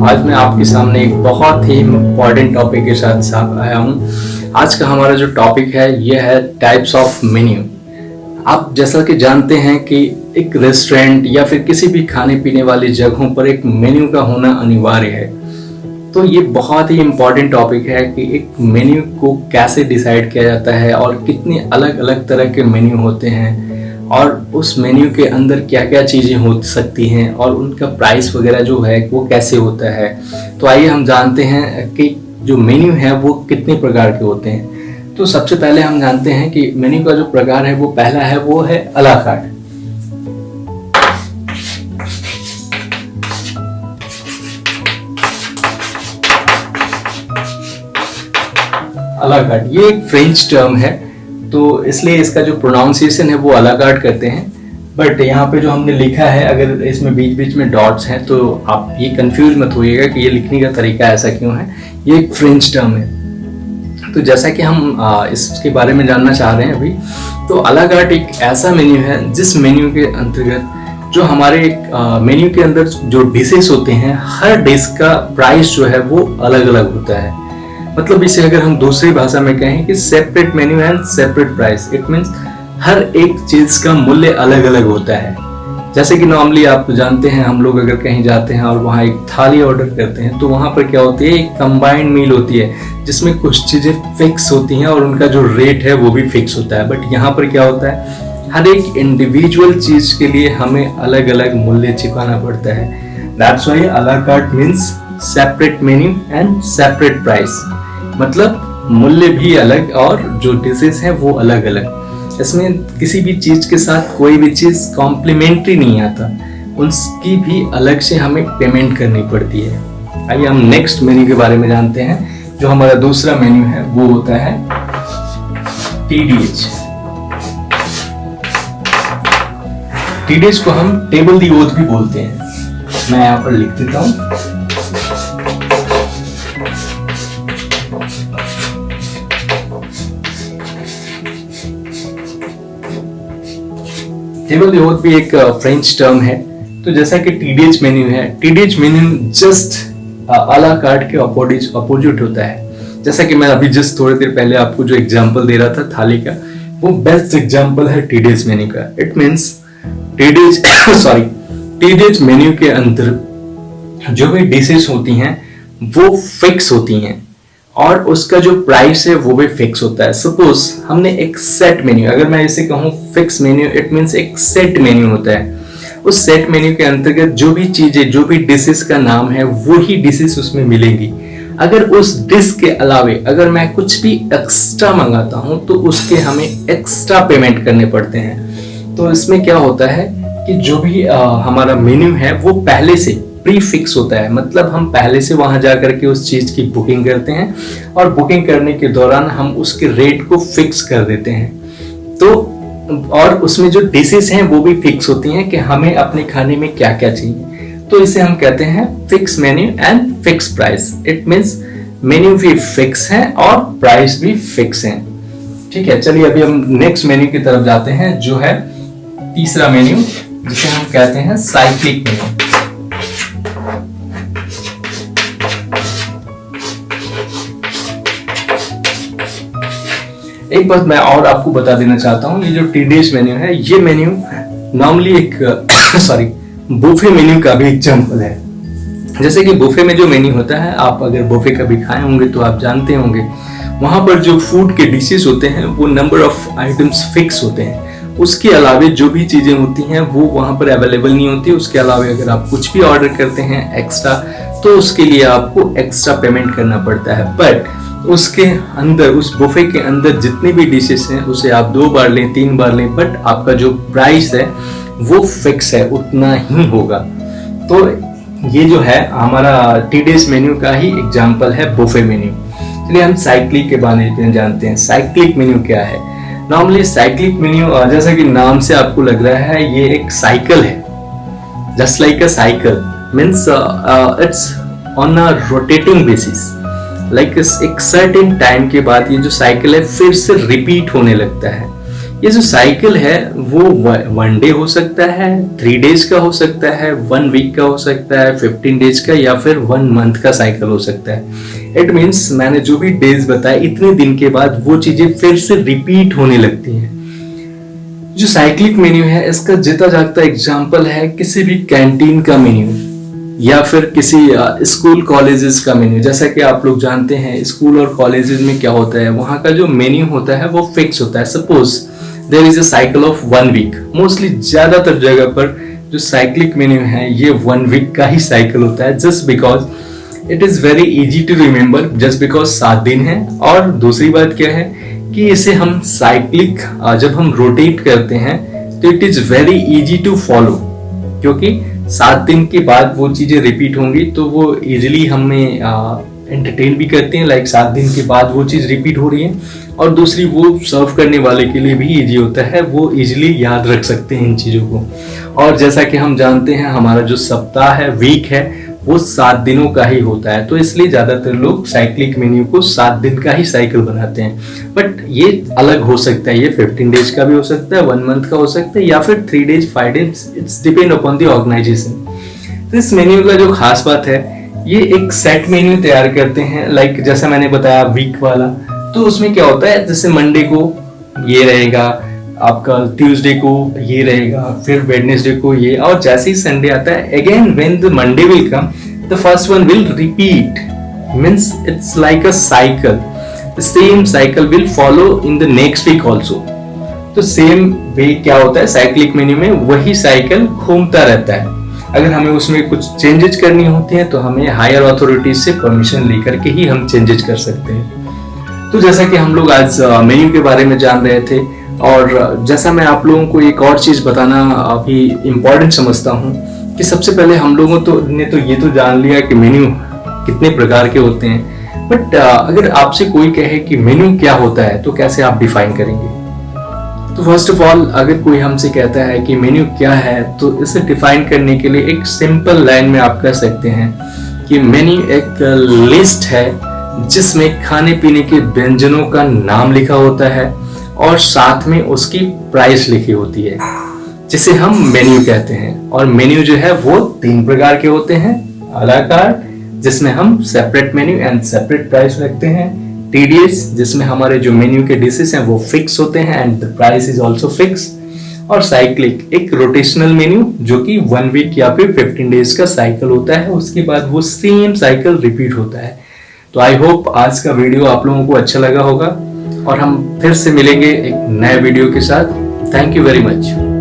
आज मैं आपके सामने एक बहुत ही इम्पोर्टेंट टॉपिक के साथ आया हूँ। आज का हमारा जो टॉपिक है ये है टाइप्स ऑफ मेन्यू। आप जैसा कि जानते हैं कि एक रेस्टोरेंट या फिर किसी भी खाने पीने वाली जगहों पर एक मेन्यू का होना अनिवार्य है। तो ये बहुत ही इम्पोर्टेंट टॉपिक है कि एक मेन्यू को कैसे डिसाइड किया जाता है और कितने अलग अलग तरह के मेन्यू होते हैं और उस मेन्यू के अंदर क्या क्या चीज़ें हो सकती हैं और उनका प्राइस वगैरह जो है वो कैसे होता है। तो आइए हम जानते हैं कि जो मेन्यू है वो कितने प्रकार के होते हैं। तो सबसे पहले हम जानते हैं कि मेन्यू का जो प्रकार है वो पहला है वो है अ ला कार्ट। अ ला कार्ट ये एक फ्रेंच टर्म है, तो इसलिए इसका जो प्रोनाउंसिएशन है वो अ ला कार्ट करते हैं। बट यहाँ पे जो हमने लिखा है, अगर इसमें बीच बीच में डॉट्स हैं तो आप ये कंफ्यूज मत होइएगा कि ये लिखने का तरीका ऐसा क्यों है। ये एक फ्रेंच टर्म है। तो जैसा कि हम इसके बारे में जानना चाह रहे हैं अभी, तो अ ला कार्ट एक ऐसा मेन्यू है जिस मेन्यू के अंतर्गत जो हमारे मेन्यू के अंदर जो डिशेस होते हैं, हर डिश का प्राइस जो है वो अलग अलग होता है। मतलब इसे अगर हम दूसरी भाषा में कहें कि separate menu and separate price, it means हर एक चीज का मूल्य अलग अलग होता है। जैसे कि नॉर्मली आप जानते हैं, हम लोग अगर कहीं जाते हैं और वहाँ एक थाली ऑर्डर करते हैं तो वहाँ पर क्या होती है, एक कंबाइंड मील होती है जिसमें कुछ चीजें फिक्स होती हैं और उनका जो रेट है वो भी फिक्स होता है। बट यहाँ पर क्या होता है, हर एक इंडिविजुअल चीज के लिए हमें अलग अलग मूल्य चुकाना पड़ता है। That's why a la carte means separate menu and separate price. मतलब मूल्य भी अलग और जो डिशेस हैं वो अलग अलग। इसमें किसी भी चीज के साथ कोई भी चीज कॉम्प्लीमेंट्री नहीं आता, उसकी भी अलग से हमें पेमेंट करनी पड़ती है। आइए हम नेक्स्ट मेन्यू के बारे में जानते हैं। जो हमारा दूसरा मेन्यू है वो होता है TDH। TDH को हम टेबल दी ओथ भी बोलते हैं। मैं यहाँ पर लिख देता हूँ। टेबल दी ओथ भी एक फ्रेंच टर्म है। तो जैसा कि TDH मेन्यू है, TDH menu just a la carte के अपोजिट होता है। जैसा कि मैं अभी जस्ट थोड़ी देर पहले आपको जो एग्जांपल दे रहा था थाली का, वो बेस्ट एग्जांपल है TDH मेन्यू का। इट मींस TDH मेन्यू के अंदर जो भी डिशेस होती हैं वो फिक्स होती हैं और उसका जो प्राइस है वो भी फिक्स होता है। सपोज हमने एक सेट मेन्यू, अगर मैं इसे कहूँ फिक्स मेन्यू, इट मींस एक सेट मेन्यू होता है। उस सेट मेन्यू के अंतर्गत जो भी चीजें, जो भी डिशेस का नाम है वो ही डिशेस उसमें मिलेंगी। अगर उस डिश के अलावे अगर मैं कुछ भी एक्स्ट्रा मंगाता हूँ तो उसके हमें एक्स्ट्रा पेमेंट करने पड़ते हैं। तो इसमें क्या होता है कि जो भी हमारा मेन्यू है वो पहले से प्री फिक्स होता है। मतलब हम पहले से वहां जाकर के उस चीज की बुकिंग करते हैं और बुकिंग करने के दौरान हम उसके रेट को फिक्स कर देते हैं। तो और उसमें जो डिशेस हैं वो भी फिक्स होती हैं कि हमें अपने खाने में क्या क्या चाहिए। तो इसे हम कहते हैं fix menu and fix price. It means menu भी फिक्स है और प्राइस भी फिक्स है। ठीक है, चलिए अभी हम नेक्स्ट मेन्यू की तरफ जाते हैं, जो है तीसरा मेन्यू, जिसे हम कहते हैं साइक्लिक मेन्यू। एक बात मैं और आपको बता देना चाहता हूँ, ये जो TDH मेन्यू है, ये मेन्यू नॉर्मली एक बुफे मेन्यू का भी एग्जांपल है। जैसे कि बुफे में जो मेन्यू होता है, आप अगर बुफे कभी खाए होंगे तो आप जानते होंगे, वहां पर जो फूड के डिशेस होते हैं वो नंबर ऑफ आइटम्स फिक्स होते हैं। उसके अलावे जो भी चीजें होती हैं वो वहां पर अवेलेबल नहीं होती। उसके अलावे अगर आप कुछ भी ऑर्डर करते हैं एक्स्ट्रा, तो उसके लिए आपको एक्स्ट्रा पेमेंट करना पड़ता है। बट उसके अंदर, उस बुफे के अंदर जितनी भी डिशेस हैं उसे आप 2 बार लें, 3 बार लें, बट आपका जो प्राइस है वो फिक्स है, उतना ही होगा। तो ये जो है हमारा TDH मेन्यू का ही एग्जांपल है बुफे मेन्यू। चलिए हम साइक्लिक के बारे में जानते हैं। साइक्लिक मेन्यू क्या है? नॉर्मली साइक्लिक मेन्यू, जैसा कि नाम से आपको लग रहा है, ये एक साइकिल है। Just like a cycle means it's on a rotating basis. Like एक सर्टेन टाइम के बाद ये जो साइकिल है फिर से रिपीट होने लगता है। ये जो साइकिल है वो 1 डे हो सकता है, 3 डेज का हो सकता है, 1 वीक का हो सकता है, 15 डेज का, या फिर 1 मंथ का साइकिल हो सकता है। इट मीन्स मैंने जो भी डेज बताए, इतने दिन के बाद वो चीजें फिर से रिपीट होने लगती हैं। जो साइक्लिक मेन्यू है इसका जीता जागता एग्जाम्पल है किसी भी कैंटीन का मेन्यू या फिर किसी स्कूल कॉलेजेस का मेन्यू। जैसा कि आप लोग जानते हैं स्कूल और कॉलेजेस में क्या होता है, वहाँ का जो मेन्यू होता है वो फिक्स होता है। Suppose there is a cycle of 1 week. Mostly ज्यादातर जगह पर जो साइक्लिक मेन्यू है ये 1 वीक का ही साइकिल होता है, just because it is very easy to remember, just because 7 दिन है। और दूसरी बात क्या है कि इसे हम साइक्लिक जब हम रोटेट करते हैं तो it is very easy to follow, क्योंकि 7 दिन के बाद वो चीजें रिपीट होंगी तो वो इजिली हमें एंटरटेन भी करते हैं। लाइक 7 दिन के बाद वो चीज रिपीट हो रही है, और दूसरी वो सर्व करने वाले के लिए भी इजी होता है, वो इजिली याद रख सकते हैं इन चीजों को। और जैसा कि हम जानते हैं हमारा जो सप्ताह है, वीक है, वो 7 दिनों का ही होता है, तो इसलिए ज्यादातर लोग साइक्लिक मेन्यू को 7 दिन का ही साइकिल बनाते हैं। बट ये अलग हो सकता है, ये 15 डेज का भी हो सकता है, 1 मंथ का हो सकता है, या फिर 3 days 5 days, it's depend upon the organization. तो इस मेन्यू का जो खास बात है, ये एक सेट मेन्यू तैयार करते हैं। लाइक जैसा मैंने बताया वीक वाला, तो उसमें क्या होता है, जैसे मंडे को ये रहेगा, आपका ट्यूसडे को ये रहेगा, फिर वेडनेसडे को ये, और जैसे ही संडे आता है again when the Monday will come the first one will repeat, means it's like a cycle. The same cycle will follow in the next week also. तो सेम वे क्या होता है, साइक्लिक मेन्यू में वही cycle घूमता रहता है। अगर हमें उसमें कुछ चेंजेस करनी होती है तो हमें हायर अथॉरिटीज से परमिशन लेकर के ही हम चेंजेस कर सकते हैं। तो जैसा कि हम लोग आज मेन्यू के बारे में जान रहे थे, और जैसा मैं आप लोगों को एक और चीज बताना अभी इम्पोर्टेंट समझता हूँ कि सबसे पहले हम लोगों ने तो ये तो जान लिया कि मेन्यू कितने प्रकार के होते हैं, बट अगर आपसे कोई कहे कि मेन्यू क्या होता है तो कैसे आप डिफाइन करेंगे? तो फर्स्ट ऑफ ऑल अगर कोई हमसे कहता है कि मेन्यू क्या है, तो इसे डिफाइन करने के लिए एक सिंपल लाइन में आप कह सकते हैं कि मेन्यू एक लिस्ट है जिसमें खाने पीने के व्यंजनों का नाम लिखा होता है और साथ में उसकी प्राइस लिखी होती है, जिसे हम मेन्यू कहते हैं। और मेन्यू जो है वो 3 प्रकार के होते हैं, आ ला कार्ट जिसमें हम separate menu and separate price रखते हैं, TDS जिसमें हमारे जो मेन्यू के डिशेस हैं वो फिक्स होते हैं and the price is also fix, और साइक्लिक एक रोटेशनल मेन्यू जो कि 1 वीक या फिर 15 डेज का साइकिल होता है, उसके बाद वो सेम साइकिल रिपीट होता है। तो आई होप आज का वीडियो आप लोगों को अच्छा लगा होगा, और हम फिर से मिलेंगे एक नए वीडियो के साथ। Thank you very much.